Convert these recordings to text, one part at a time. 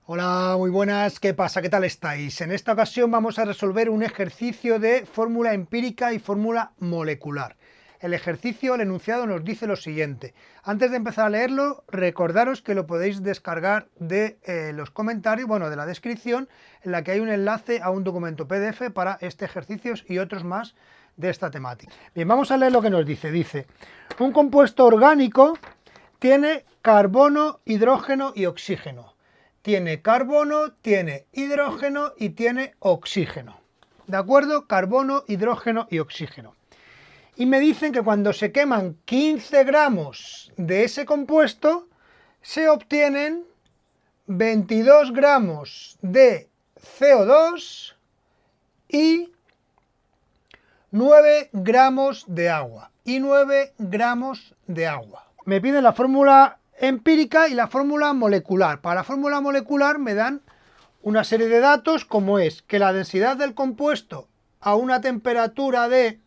Hola, muy buenas, ¿qué pasa? ¿Qué tal estáis? En esta ocasión vamos a resolver un ejercicio de fórmula empírica y fórmula molecular. El ejercicio, el enunciado nos dice lo siguiente. Antes de empezar a leerlo, recordaros que lo podéis descargar de los comentarios, bueno, de la descripción, en la que hay un enlace a un documento PDF para este ejercicio y otros más de esta temática. Bien, vamos a leer lo que nos dice. Dice, un compuesto orgánico tiene carbono, hidrógeno y oxígeno. Tiene carbono, tiene hidrógeno y tiene oxígeno. ¿De acuerdo? Carbono, hidrógeno y oxígeno. Y me dicen que cuando se queman 15 gramos de ese compuesto, se obtienen 22 gramos de CO2 y 9 gramos de agua. Me piden la fórmula empírica y la fórmula molecular. Para la fórmula molecular me dan una serie de datos, como es que la densidad del compuesto a una temperatura de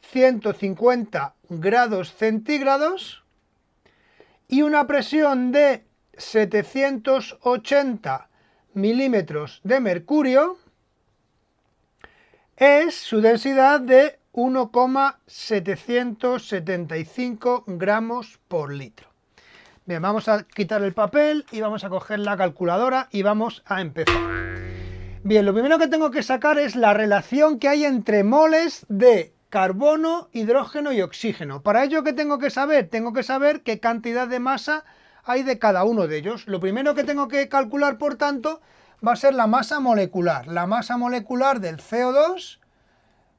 150 grados centígrados y una presión de 780 milímetros de mercurio es su densidad de 1,775 gramos por litro. Bien, vamos a quitar el papel y vamos a coger la calculadora y vamos a empezar. Bien, lo primero que tengo que sacar es la relación que hay entre moles de carbono, hidrógeno y oxígeno. Para ello, ¿qué tengo que saber? Tengo que saber qué cantidad de masa hay de cada uno de ellos. Lo primero que tengo que calcular, por tanto, va a ser la masa molecular. La masa molecular del CO2,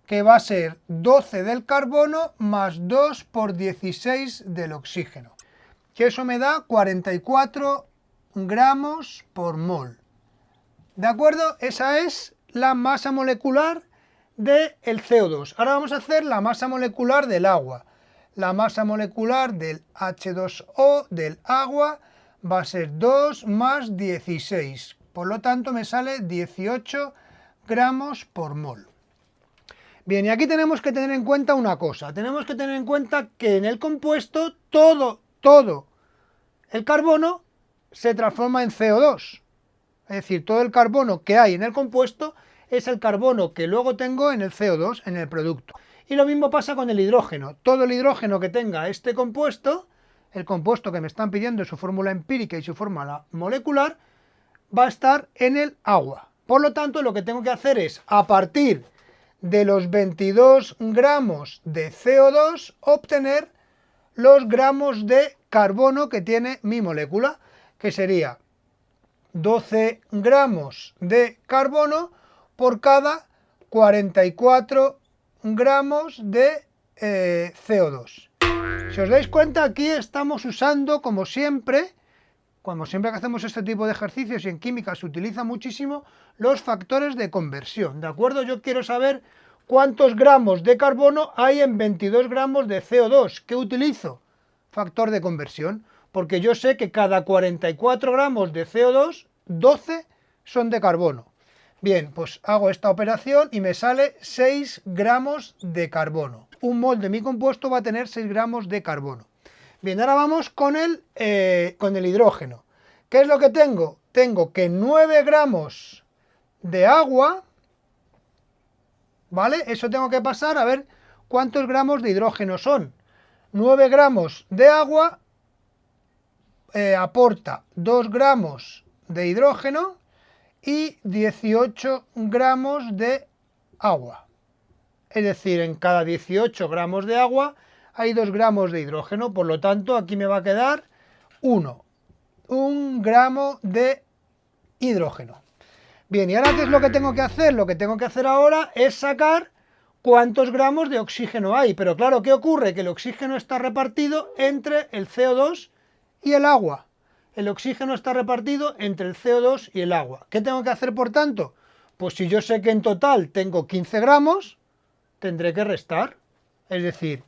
que va a ser 12 del carbono más 2 por 16 del oxígeno, que eso me da 44 gramos por mol. ¿De acuerdo? Esa es la masa molecular del CO2. Ahora vamos a hacer la masa molecular del agua. La masa molecular del H2O, del agua, va a ser 2 más 16. Por lo tanto, me sale 18 gramos por mol. Bien, y aquí tenemos que tener en cuenta una cosa. Tenemos que tener en cuenta que en el compuesto todo el carbono se transforma en CO2. Es decir, todo el carbono que hay en el compuesto es el carbono que luego tengo en el CO2, en el producto. Y lo mismo pasa con el hidrógeno. Todo el hidrógeno que tenga este compuesto, el compuesto que me están pidiendo en su fórmula empírica y su fórmula molecular, va a estar en el agua. Por lo tanto, lo que tengo que hacer es, a partir de los 22 gramos de CO2, obtener los gramos de carbono que tiene mi molécula, que sería 12 gramos de carbono por cada 44 gramos de CO2. Si os dais cuenta, aquí estamos usando, como siempre que hacemos este tipo de ejercicios y en química se utiliza muchísimo, los factores de conversión, ¿de acuerdo? Yo quiero saber cuántos gramos de carbono hay en 22 gramos de CO2. ¿Qué utilizo? Factor de conversión, porque yo sé que cada 44 gramos de CO2, 12 son de carbono. Bien, pues hago esta operación y me sale 6 gramos de carbono. Un mol de mi compuesto va a tener 6 gramos de carbono. Bien, ahora vamos con el hidrógeno. ¿Qué es lo que tengo? Tengo que 9 gramos de agua, ¿vale? Eso tengo que pasar a ver cuántos gramos de hidrógeno son. 9 gramos de agua aporta 2 gramos de hidrógeno y 18 gramos de agua. Es decir, en cada 18 gramos de agua hay 2 gramos de hidrógeno, por lo tanto aquí me va a quedar 1 gramo de hidrógeno. Bien, ¿y ahora qué es lo que tengo que hacer? Lo que tengo que hacer ahora es sacar cuántos gramos de oxígeno hay. Pero claro, ¿qué ocurre? Que el oxígeno está repartido entre el CO2 y el agua. El oxígeno está repartido entre el CO2 y el agua. ¿Qué tengo que hacer, por tanto? Pues si yo sé que en total tengo 15 gramos, tendré que restar. Es decir,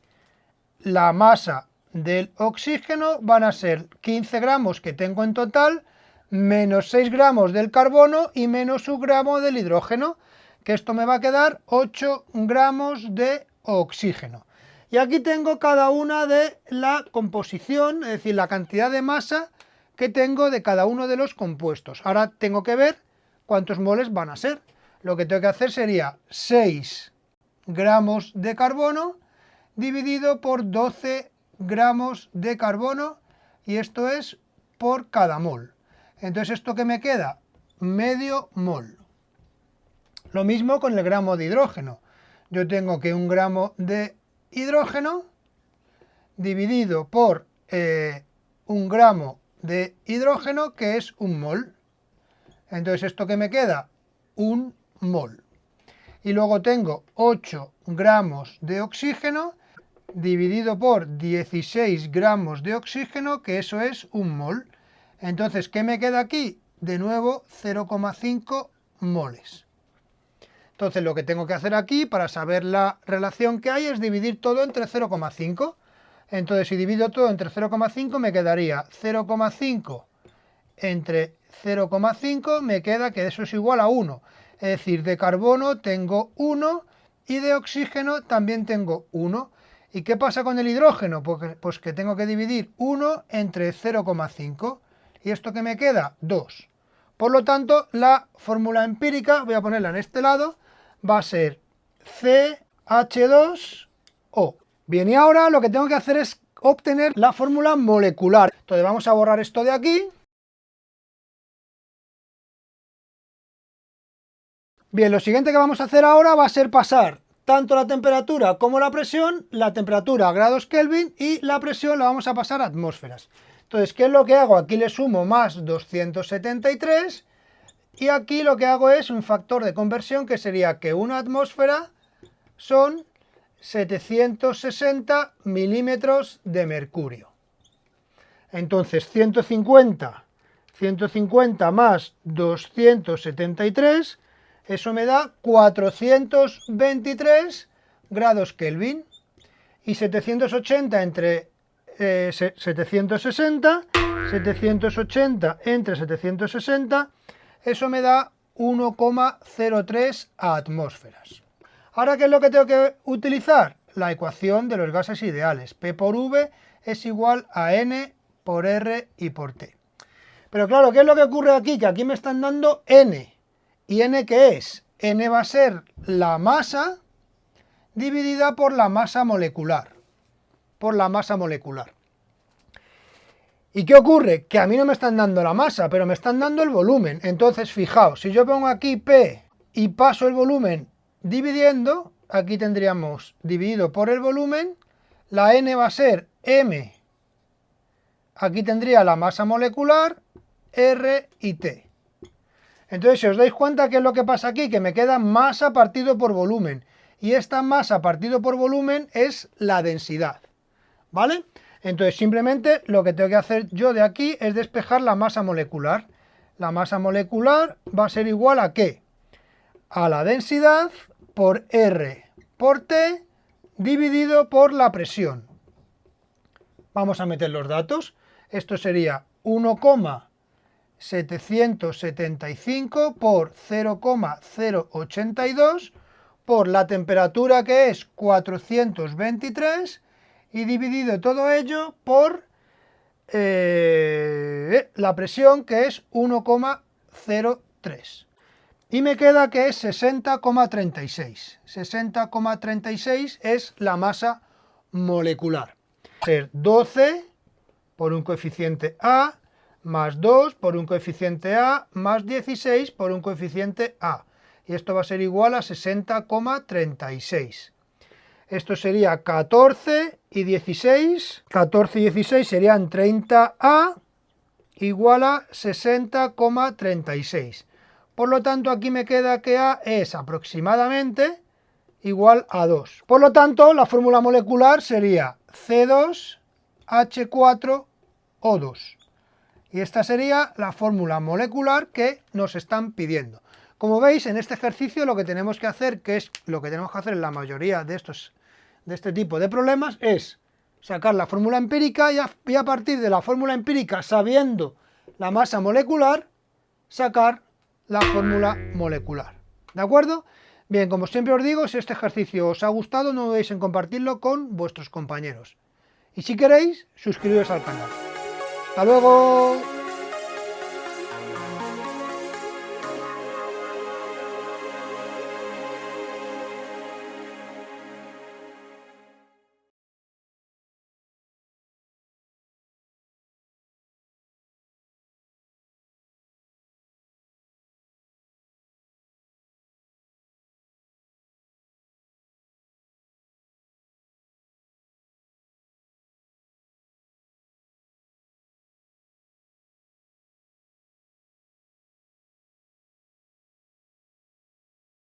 la masa del oxígeno van a ser 15 gramos que tengo en total, menos 6 gramos del carbono y menos 1 gramo del hidrógeno, que esto me va a quedar 8 gramos de oxígeno. Y aquí tengo cada una de la composición, es decir, la cantidad de masa que tengo de cada uno de los compuestos. Ahora tengo que ver cuántos moles van a ser. Lo que tengo que hacer sería 6 gramos de carbono dividido por 12 gramos de carbono, y esto es por cada mol. Entonces, ¿esto qué me queda? Medio mol. Lo mismo con el gramo de hidrógeno. Yo tengo que 1 gramo de hidrógeno dividido por 1 gramo de hidrógeno, que es 1 mol. Entonces, ¿esto qué me queda? 1 mol. Y luego tengo 8 gramos de oxígeno dividido por 16 gramos de oxígeno, que eso es 1 mol. Entonces, ¿qué me queda aquí? De nuevo, 0,5 moles. Entonces, lo que tengo que hacer aquí para saber la relación que hay es dividir todo entre 0,5. Entonces, si divido todo entre 0,5, me quedaría 0,5 entre 0,5, me queda que eso es igual a 1. Es decir, de carbono tengo 1 y de oxígeno también tengo 1. ¿Y qué pasa con el hidrógeno? Pues que tengo que dividir 1 entre 0,5. ¿Y esto qué me queda? 2. Por lo tanto, la fórmula empírica, voy a ponerla en este lado, va a ser CH2O. Bien, y ahora lo que tengo que hacer es obtener la fórmula molecular. Entonces vamos a borrar esto de aquí. Bien, lo siguiente que vamos a hacer ahora va a ser pasar tanto la temperatura como la presión, la temperatura a grados Kelvin y la presión la vamos a pasar a atmósferas. Entonces, ¿qué es lo que hago? Aquí le sumo más 273 y aquí lo que hago es un factor de conversión que sería que una atmósfera son 760 milímetros de mercurio. Entonces, 150 más 273, eso me da 423 grados Kelvin. Y 780 entre 760, 780 entre 760, eso me da 1,03 atmósferas. Ahora, ¿qué es lo que tengo que utilizar? La ecuación de los gases ideales. P por V es igual a N por R y por T. Pero claro, ¿qué es lo que ocurre aquí? Que aquí me están dando N. ¿Y N qué es? N va a ser la masa dividida por la masa molecular. Por la masa molecular. ¿Y qué ocurre? Que a mí no me están dando la masa, pero me están dando el volumen. Entonces, fijaos, si yo pongo aquí P y paso el volumen dividiendo, aquí tendríamos dividido por el volumen, la N va a ser M. Aquí tendría la masa molecular, R y T. Entonces, si os dais cuenta, ¿qué es lo que pasa aquí? Que me queda masa partido por volumen. Y esta masa partido por volumen es la densidad. ¿Vale? Entonces, simplemente lo que tengo que hacer yo de aquí es despejar la masa molecular. La masa molecular va a ser igual a ¿qué? A la densidad por R por T dividido por la presión. Vamos a meter los datos. Esto sería 1,775 por 0,082 por la temperatura, que es 423, y dividido todo ello por la presión, que es 1,03. Y me queda que es 60,36. 60,36 es la masa molecular. Va a ser 12 por un coeficiente A, más 2 por un coeficiente A, más 16 por un coeficiente A. Y esto va a ser igual a 60,36. Esto sería 14 y 16. 14 y 16 serían 30A igual a 60,36. Por lo tanto, aquí me queda que A es aproximadamente igual a 2. Por lo tanto, la fórmula molecular sería C2H4O2. Y esta sería la fórmula molecular que nos están pidiendo. Como veis, en este ejercicio lo que tenemos que hacer, que es lo que tenemos que hacer en la mayoría de este tipo de problemas, es sacar la fórmula empírica y a partir de la fórmula empírica, sabiendo la masa molecular, sacar la fórmula molecular. ¿De acuerdo? Bien, como siempre os digo, si este ejercicio os ha gustado, no dudéis en compartirlo con vuestros compañeros. Y si queréis, suscribiros al canal. ¡Hasta luego!